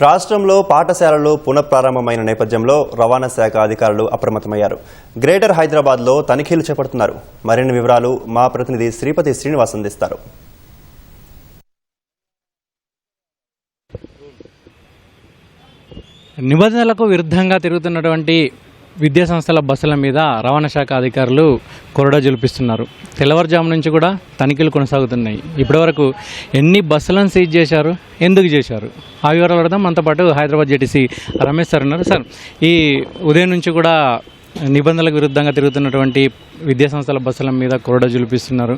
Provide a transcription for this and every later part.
రాష్ట్రంలో పాఠశాలలు పునఃప్రారంభమైన నేపథ్యంలో రవాణా శాఖ అధికారులు అప్రమత్తమయ్యారు. గ్రేటర్ హైదరాబాద్లో తనిఖీలు చేపడుతున్నారు. మరిన్ని వివరాలు మా ప్రతినిధి శ్రీపతి శ్రీనివాస్ అందిస్తారు. నిబంధనలకు విరుద్ధంగా తిరుగుతున్నటువంటి విద్యాసంస్థల బస్సుల మీద రవాణా శాఖ అధికారులు కొరడా జులిపిస్తున్నారు. తెల్లవారుజాము నుంచి కూడా తనిఖీలు కొనసాగుతున్నాయి. ఇప్పటివరకు ఎన్ని బస్సులను సీజ్ చేశారు, ఎందుకు చేశారు, ఆ వివరాలు అడదాం. మనతో పాటు హైదరాబాద్ జేటీసీ రమేష్ సార్ ఉన్నారు. సార్, ఈ ఉదయం నుంచి కూడా నిబంధనలకు విరుద్ధంగా తిరుగుతున్నటువంటి విద్యాసంస్థల బస్సుల మీద కొరడా జులిపిస్తున్నారు.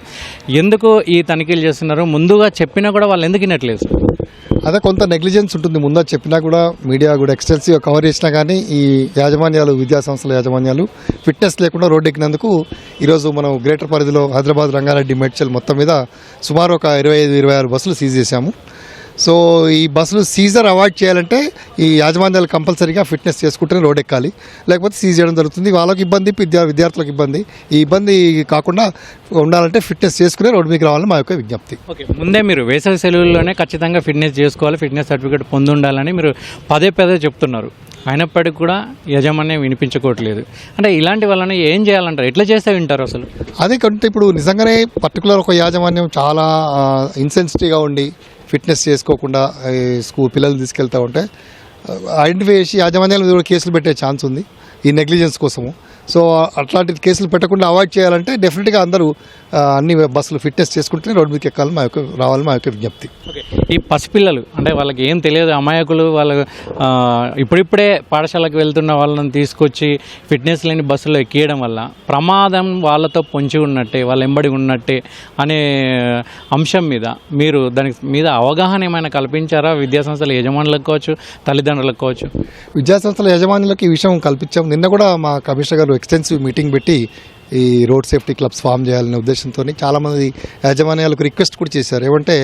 ఎందుకు ఈ తనిఖీలు చేస్తున్నారు? ముందుగా చెప్పినా కూడా వాళ్ళు ఎందుకు వినట్లేదు సార్? అదే కొంత నెగ్లిజెన్స్ ఉంటుంది. ముందు చెప్పినా కూడా మీడియా కూడా ఎక్స్టెన్సివ్గా కవర్ చేసినా కానీ ఈ యాజమాన్యాలు, విద్యాసంస్థల యాజమాన్యాలు ఫిట్నెస్ లేకుండా రోడ్డు ఎక్కినందుకు ఈరోజు మనం గ్రేటర్ పరిధిలో హైదరాబాద్, రంగారెడ్డి, మేడ్చల్ మొత్తం మీద సుమారు ఒక 25-26 బస్సులు సీజ్ చేశాము. సో ఈ బస్సులు సీజర్ అవాయిడ్ చేయాలంటే ఈ యాజమాన్యాలు కంపల్సరీగా ఫిట్నెస్ చేసుకుంటేనే రోడ్ ఎక్కాలి, లేకపోతే సీజ్ చేయడం జరుగుతుంది. వాళ్ళకి ఇబ్బంది, విద్యార్థులకు ఇబ్బంది. ఈ ఇబ్బంది కాకుండా ఉండాలంటే ఫిట్నెస్ చేసుకునే రోడ్డు మీకు రావాలని మా యొక్క విజ్ఞప్తి. ఓకే, ముందే మీరు వేసవి సెలవుల్లోనే ఖచ్చితంగా ఫిట్నెస్ చేసుకోవాలి, ఫిట్నెస్ సర్టిఫికేట్ పొంది ఉండాలని మీరు పదే చెప్పుతున్నారు. అయినప్పటికీ కూడా యజమాన్యం వినిపించుకోవట్లేదు. అంటే ఇలాంటి వాళ్ళని ఏం చేయాలంటారు? ఎట్లా చేస్తే వింటారు అసలు? అదే కంటే ఇప్పుడు నిజంగానే పర్టికులర్ ఒక యాజమాన్యం చాలా ఇన్సెన్సిటివ్గా ఉండి ఫిట్నెస్ చేసుకోకుండా స్కూల్ పిల్లలు తీసుకెళ్తూ ఉంటే ఐడెంటిఫై చేసి యాజమాన్యాలు కూడా కేసులు పెట్టే ఛాన్స్ ఉంది ఈ నెగ్లిజెన్స్ కోసము. సో అట్లాంటి కేసులు పెట్టకుండా అవాయిడ్ చేయాలంటే డెఫినెట్గా అందరూ అన్ని బస్సులు ఫిట్నెస్ చేసుకుంటే రోడ్డు మీదకి ఎక్కాలని రావాలని మా యొక్క విజ్ఞప్తి. ఈ పసిపిల్లలు అంటే వాళ్ళకి ఏం తెలియదు, అమాయకులు, వాళ్ళు ఇప్పుడిప్పుడే పాఠశాలకు వెళ్తున్న వాళ్ళని తీసుకొచ్చి ఫిట్నెస్ లేని బస్సులో ఎక్కియడం వల్ల ప్రమాదం వాళ్ళతో పొంచి ఉన్నట్టే, వాళ్ళ ఎంబడి ఉన్నట్టే అనే అంశం మీద మీరు దాని మీద అవగాహన ఏమైనా కల్పించారా? విద్యాసంస్థల యజమానులకు కావచ్చు, తల్లిదండ్రులకు కావచ్చు. విద్యాసంస్థల యజమానులకు ఈ విషయం కల్పించాం. నిన్న కూడా మా కమిషనర్ గారు ఎక్స్టెన్సివ్ మీటింగ్ పెట్టి ఈ రోడ్ సేఫ్టీ క్లబ్స్ ఫామ్ చేయాలనే ఉద్దేశంతో చాలామంది యాజమాన్యాలకు రిక్వెస్ట్ కూడా చేశారు. ఏమంటే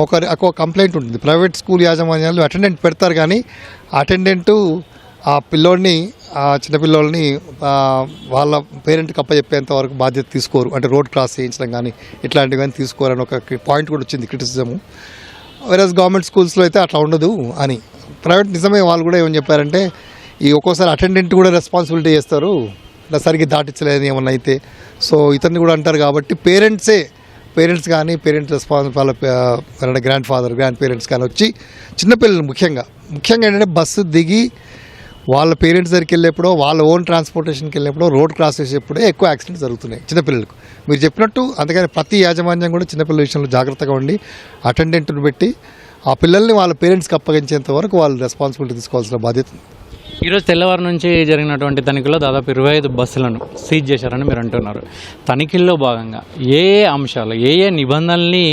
ఒక కంప్లైంట్ ఉంటుంది, ప్రైవేట్ స్కూల్ యాజమాన్యాలు అటెండెంట్ పెడతారు కానీ అటెండెంట్ ఆ పిల్లోడిని, ఆ చిన్నపిల్లోడిని వాళ్ళ పేరెంట్కి అప్పచెప్పేంత వరకు బాధ్యత తీసుకోరు. అంటే రోడ్ క్రాస్ చేయించడం కానీ ఇట్లాంటివి కానీ తీసుకోరని ఒక పాయింట్ కూడా వచ్చింది, క్రిటిసిజము. వేరేస్ గవర్నమెంట్ స్కూల్స్లో అయితే అట్లా ఉండదు అని. ప్రైవేట్ నిజమే, వాళ్ళు కూడా ఏమని చెప్పారంటే ఈ ఒక్కోసారి అటెండెంట్ కూడా రెస్పాన్సిబిలిటీ చేస్తారు, ఇలా సరిగ్గా దాటించలేదు ఏమన్నా అయితే. సో ఇతన్ని కూడా అంటారు కాబట్టి పేరెంట్స్ కానీ వాళ్ళ గ్రాండ్ ఫాదర్, గ్రాండ్ పేరెంట్స్ కానీ వచ్చి చిన్నపిల్లలు ముఖ్యంగా ఏంటంటే బస్సు దిగి వాళ్ళ పేరెంట్స్ దగ్గరికి వెళ్ళేప్పుడో, వాళ్ళ ఓన్ ట్రాన్స్పోర్టేషన్కి వెళ్ళినప్పుడు, రోడ్ క్రాస్ చేసేప్పుడే ఎక్కువ యాక్సిడెంట్స్ జరుగుతున్నాయి చిన్నపిల్లలకు. మీరు చెప్పినట్టు అందుకని ప్రతి యాజమాన్యం కూడా చిన్నపిల్లల విషయంలో జాగ్రత్తగా ఉండి అటెండెంట్ను పెట్టి ఆ పిల్లల్ని వాళ్ళ పేరెంట్స్కి అప్పగించేంత వరకు వాళ్ళు రెస్పాన్సిబిలిటీ తీసుకోవాల్సిన బాధ్యత. ఈరోజు తెల్లవారు నుంచి జరిగినటువంటి తనిఖీలో దాదాపు 25 బస్సులను సీజ్ చేశారని మీరు అంటున్నారు. తనిఖీల్లో భాగంగా ఏ అంశాలు, ఏ నిబంధనల్ని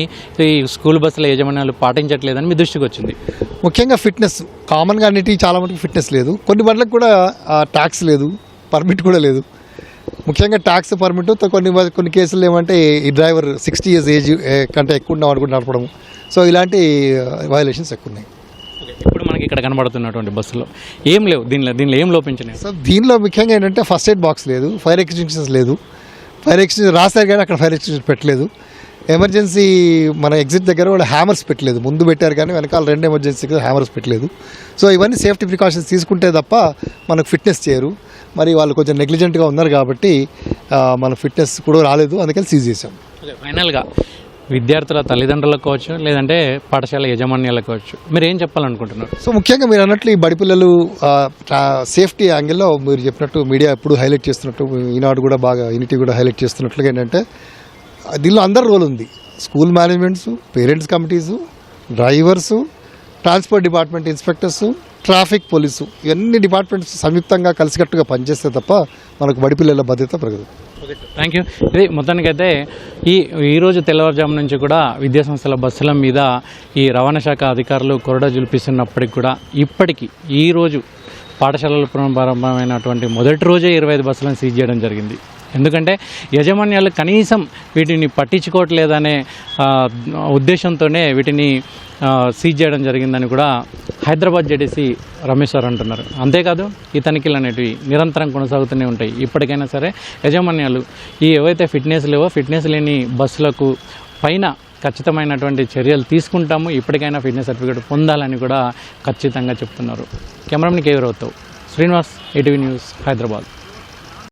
ఈ స్కూల్ బస్సుల యజమానులు పాటించట్లేదని మీ దృష్టికి వచ్చింది? ముఖ్యంగా ఫిట్నెస్ కామన్గా అన్నిటి చాలా మటుకు ఫిట్నెస్ లేదు. కొన్ని బండ్లకు కూడా ట్యాక్స్ లేదు, పర్మిట్ కూడా లేదు. ముఖ్యంగా ట్యాక్స్, పర్మిట్, కొన్ని కేసులు ఏమంటే ఈ డ్రైవర్ 60 years ఏజ్ కంటే ఎక్కువ ఉన్నవాడు కూడా నడపడం. సో ఇలాంటి వయలేషన్స్ ఎక్కువ ఉన్నాయి. ఇప్పుడు మనకి ఇక్కడ కనబడుతున్నటువంటి బస్సులో ఏం లేవు, దీనిలో ఏం లోపించినాయి? సో దీనిలో ముఖ్యంగా ఏంటంటే ఫస్ట్ ఎయిడ్ బాక్స్ లేదు, ఫైర్ ఎక్స్టింగ్విషర్స్ లేదు. ఫైర్ ఎక్స్టింగ్విషర్ రాశారు కానీ అక్కడ ఫైర్ ఎక్స్టింగ్విషర్ పెట్టలేదు. ఎమర్జెన్సీ మన ఎగ్జిట్ దగ్గర కూడా హ్యామర్స్ పెట్టలేదు. ముందు పెట్టారు కానీ వెనకాల 2 ఎమర్జెన్సీకి హ్యామర్స్ పెట్టలేదు. సో ఇవన్నీ సేఫ్టీ ప్రికాషన్స్ తీసుకుంటే తప్ప మనకు ఫిట్నెస్ చేయరు. మరి వాళ్ళు కొంచెం నెగ్లిజెంట్గా ఉన్నారు కాబట్టి మన ఫిట్నెస్ కూడా రాలేదు, అందుకని సీజ్ చేశాం. ఫైనల్గా విద్యార్థుల తల్లిదండ్రులకు కావచ్చు, లేదంటే పాఠశాల యజమాన్యాలకు కావచ్చు, మీరు ఏం చెప్పాలనుకుంటున్నారు? సో ముఖ్యంగా మీరు అన్నట్లు ఈ బడి పిల్లలు సేఫ్టీ యాంగిల్లో మీరు చెప్పినట్టు మీడియా ఎప్పుడు హైలైట్ చేస్తున్నట్టు, ఈనాడు కూడా బాగా యూనిటీ కూడా హైలైట్ చేస్తున్నట్లుగా ఏంటంటే దీనిలో అందరి రోల్ ఉంది. School managements, parents committees, drivers, transport department inspectors, traffic police, ఇవన్నీ డిపార్ట్మెంట్స్ సంయుక్తంగా కలిసికట్టుగా పనిచేస్తే తప్ప మనకు బడి పిల్లల భద్రత పెరగదు. Thank you. ఇది మొత్తానికైతే ఈరోజు తెల్లవారుజాము నుంచి కూడా విద్యాసంస్థల బస్సుల మీద ఈ రవాణా శాఖ అధికారులు కొరడా జులిపిస్తున్నప్పటికి కూడా ఇప్పటికీ ఈరోజు పాఠశాలలు పునఃప్రారంభమైనటువంటి మొదటి రోజే 25 బస్సులను సీజ్ చేయడం జరిగింది. ఎందుకంటే యజమాన్యాలు కనీసం వీటిని పట్టించుకోవట్లేదనే ఉద్దేశంతోనే వీటిని సీజ్ చేయడం జరిగిందని కూడా హైదరాబాద్ జేటీసీ రమేష్ సార్ అంటున్నారు. అంతేకాదు ఈ తనిఖీలు అనేటివి నిరంతరం కొనసాగుతూనే ఉంటాయి. ఇప్పటికైనా సరే యజమాన్యాలు ఈ ఏవైతే ఫిట్నెస్ లేవో, ఫిట్నెస్ లేని బస్సులకు పైన ఖచ్చితమైనటువంటి చర్యలు తీసుకుంటాము, ఇప్పటికైనా ఫిట్నెస్ సర్టిఫికేట్ పొందాలని కూడా ఖచ్చితంగా చెప్తున్నారు. కెమెరామెన్ కేవీరావుతో శ్రీనివాస్, ఈటీవీ న్యూస్, హైదరాబాద్.